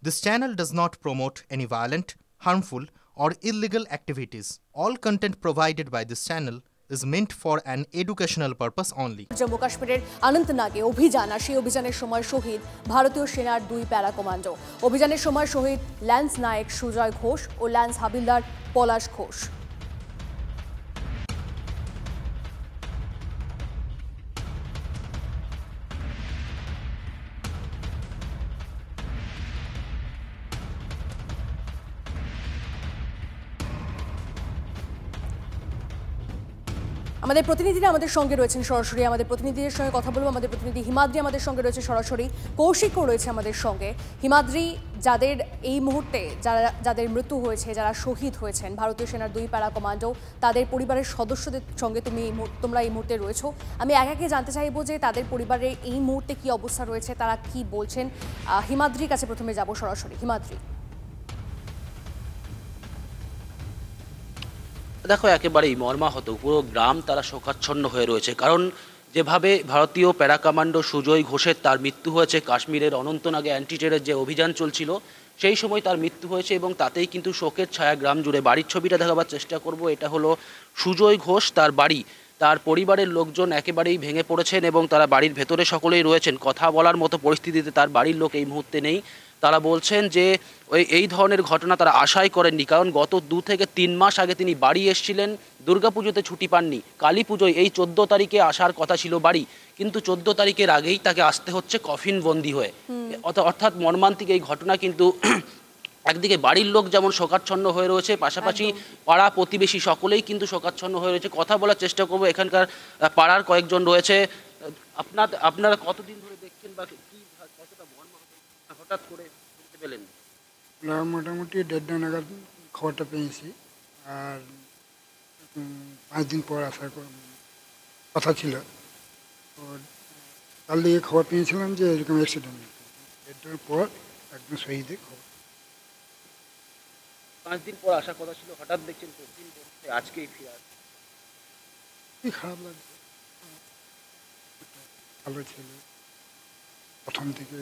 This channel does not promote any violent, harmful, or illegal activities. All content provided by this channel is meant for an educational purpose only. Jammu কাশ্মীরের অনন্তনাগে অভিযান আর সেই অভিযানের সময় শহীদ ভারতীয় সেনার 2 para commando. অভিযানের সময় শহীদ ল্যান্স নায়েক সুজয় ঘোষ ও ল্যান্স হাবিলদার পলাশ ঘোষ। আমাদের প্রতিনিধিরা আমাদের সঙ্গে রয়েছেন সরাসরি। আমাদের প্রতিনিধিদের সঙ্গে কথা বলবো। আমাদের প্রতিনিধি হিমাদ্রি আমাদের সঙ্গে রয়েছে সরাসরি, কৌশিকও রয়েছে আমাদের সঙ্গে। হিমাদ্রি, যাদের এই মুহূর্তে যাদের মৃত্যু হয়েছে, যারা শহীদ হয়েছেন ভারতীয় সেনার 2 প্যারা কমান্ডো, তাদের পরিবারের সদস্যদের সঙ্গে তোমরা এই মুহূর্তে রয়েছো। আমি একে জানতে চাইবো যে তাদের পরিবারের এই মুহূর্তে কি অবস্থা রয়েছে, তারা কি বলছেন। হিমাদ্রির কাছে প্রথমে যাব সরাসরি। হিমাদ্রি, দেখো, একেবারেই মর্মাহত পুরো গ্রাম তারা শোকাচ্ছন্ন হয়ে রয়েছে। কারণ যেভাবে ভারতীয় প্যারা কমান্ডো সুজয় ঘোষের তার মৃত্যু হয়েছে কাশ্মীরের অনন্তনাগে অ্যান্টি টেরর যে অভিযান চলছিল সেই সময় তার মৃত্যু হয়েছে, এবং তাতেই কিন্তু শোকের ছায়া গ্রাম জুড়ে। বাড়ির ছবিটা দেখাবার চেষ্টা করব। এটা হলো সুজয় ঘোষ, তার বাড়ি। তার পরিবারের লোকজন একেবারেই ভেঙে পড়েছেন এবং তারা বাড়ির ভেতরে সকলেই রয়েছেন। কথা বলার মতো পরিস্থিতিতে তার বাড়ির লোক এই মুহূর্তে নেই। তারা বলছেন যে এই ধরনের ঘটনা তারা আশাই করেননি, কারণ গত 2 থেকে 3 মাস আগে তিনি বাড়ি এসেছিলেন, দুর্গাপুজোতে ছুটি পাননি। কালী পুজোয় এই 14 তারিখে আসার কথা ছিল বাড়ি, কিন্তু 14 তারিখের আগেই তাকে আসতে হচ্ছে কফিন বন্দি হয়ে। অর্থাৎ মর্মান্তিক এই ঘটনা। কিন্তু একদিকে বাড়ির লোক যেমন শোকাচ্ছন্ন হয়ে রয়েছে, পাশাপাশি পাড়া প্রতিবেশী সকলেই কিন্তু শোকাচ্ছন্ন হয়ে রয়েছে। কথা বলার চেষ্টা করবো। এখানকার পাড়ার কয়েকজন রয়েছে। আপনারা কতদিন ধরে দেখছেন বা কতটা মর্মাহত হঠাৎ করে শুনতে পেলেন? মোটামুটি 1.5 নাগাদ খবরটা পেয়েছি, আর 5 দিন পর আসার কথা ছিল। তো কাল দিকে খবর পেয়েছিলাম যে এরকম অ্যাক্সিডেন্ট। এটার পর একদম শহীদের খবর। 5 দিন পর আসার কথা ছিল, হঠাৎ দেখছেন 4 দিন পরে আজকেই ফিরে আসছে। কি খারাপ লাগছে। ভালো ছিল প্রথম থেকে।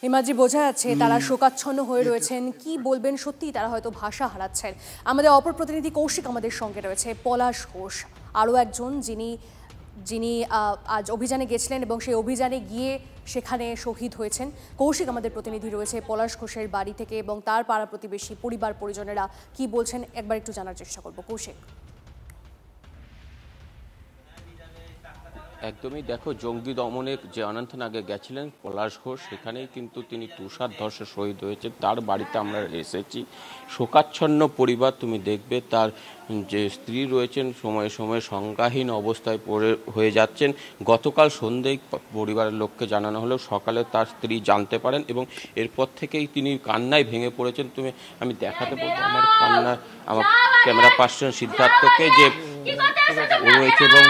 হিমাদ্রি, বোঝা যাচ্ছে তারা শোকাচ্ছন্ন হয়ে রয়েছেন। কি বলবেন, সত্যি তারা হয়তো ভাষা হারাচ্ছেন। আমাদের অপর প্রতিনিধি কৌশিক আমাদের সঙ্গে রয়েছে। পলাশ ঘোষ আরও একজন যিনি আজ অভিযানে গেছিলেন এবং সেই অভিযানে গিয়ে সেখানে শহীদ হয়েছেন। কৌশিক আমাদের প্রতিনিধি রয়েছে পলাশ ঘোষের বাড়ি থেকে, এবং তার পাড়া প্রতিবেশী পরিবার পরিজনেরা কি বলছেন একবার একটু জানার চেষ্টা করব। কৌশিক, একদমই। দেখো, জঙ্গি দমনে যে অনন্তনাগে গেছিলেন পলাশ ঘোষ, সেখানেই কিন্তু তিনি তুষার ধসে শহীদ হয়েছে। তার বাড়িতে আমরা এসেছি। শোকাচ্ছন্ন পরিবার। তুমি দেখবে তার যে স্ত্রী রয়েছেন সময়ে সময়ে সংজ্ঞাহীন অবস্থায় হয়ে যাচ্ছেন। গতকাল সন্ধ্যেই পরিবারের লোককে জানানো হলেও সকালে তার স্ত্রী জানতে পারেন, এবং এরপর থেকেই তিনি কান্নায় ভেঙে পড়েছেন। আমি দেখাতে বলবো আমার আমার ক্যামেরা পার্সন সিদ্ধার্থকে, যে ও রয়েছে এবং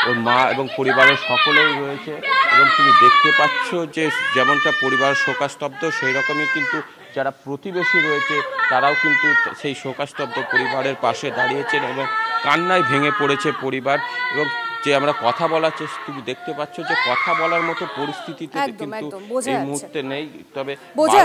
ওর মা এবং পরিবারের সকলেই রয়েছে, এবং তুমি দেখতে পাচ্ছ যে যেমনটা পরিবার শোকাস্তব্ধ, সেই রকমই কিন্তু যারা প্রতিবেশী রয়েছে তারাও কিন্তু সেই শোকাস্তব্ধ পরিবারের পাশে দাঁড়িয়েছেন এবং কান্নায় ভেঙে পড়েছে পরিবার। এবং যে আমরা কথা বলার চেষ্টা, তুমি দেখতে পাচ্ছ যে কথা বলার মতো পরিস্থিতিতে কিন্তু এই মুহূর্তে নেই। তবে বোঝা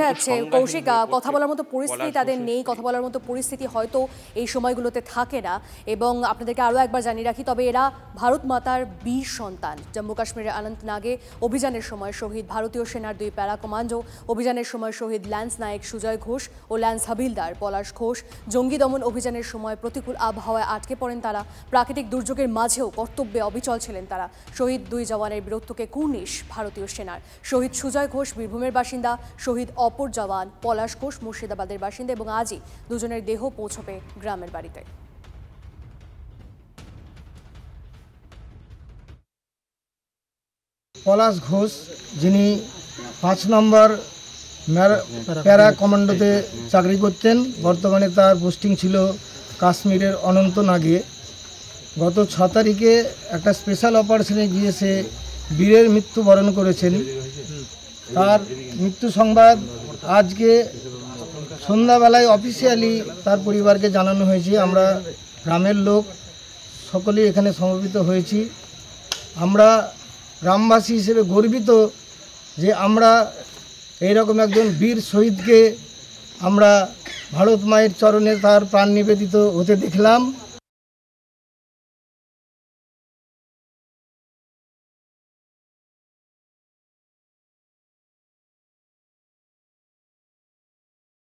যাচ্ছে কৌশিক, কথা বলার মতো পরিস্থিতি তাদের নেই, কথা বলার মতো পরিস্থিতি হয়তো এই সময়গুলোতে থাকে না। এবং আপনাদেরকে আরও একবার জানিয়ে রাখি, তবে এরা ভারত মাতার বীর সন্তান। জম্মু কাশ্মীরের অনন্তনাগে অভিযানের সময় শহীদ ভারতীয় সেনার 2 প্যারা কমান্ডো। অভিযানের সময় শহীদ ল্যান্স নায়েক সুজয় ঘোষ ও ল্যান্স হাবিলদার পলাশ ঘোষ। জঙ্গি দমন অভিযানের সময় প্রতিকূল আবহাওয়ায় আটকে পড়েন তারা। প্রাকৃতিক দুর্যোগের মাঝেও কর্তব্যে অবিচল ছিলেন তারা। শহীদ 2 জওয়ানের বীরত্বকে কুর্নিশ ভারতীয় সেনার। শহীদ সুজয় ঘোষ বীরভূমের বাসিন্দা, শহীদ অপর জওয়ান পলাশ ঘোষ মুর্শিদাবাদের বাসিন্দা, এবং আজই দুজনের দেহ পৌঁছবে গ্রামের বাড়িতে। পলাশ ঘোষ, যিনি 5 নম্বর প্যারা কমান্ডোতে চাকরি করতেন, বর্তমানে তার পোস্টিং ছিল কাশ্মীরের অনন্তনাগে। গত 6 তারিখে একটা স্পেশাল অপারেশনে গিয়ে সে বীরের মৃত্যুবরণ করেছেন। তার মৃত্যু সংবাদ আজকে সন্ধ্যাবেলায় অফিসিয়ালি তার পরিবারকে জানানো হয়েছে। আমরা গ্রামের লোক সকলেই এখানে সমবেত হয়েছি। আমরা গ্রামবাসী হিসেবে গর্বিত যে আমরা এইরকম একজন বীর শহীদকে আমরা ভারত মায়ের চরণে তার প্রাণ নিবেদিত হতে দেখলাম।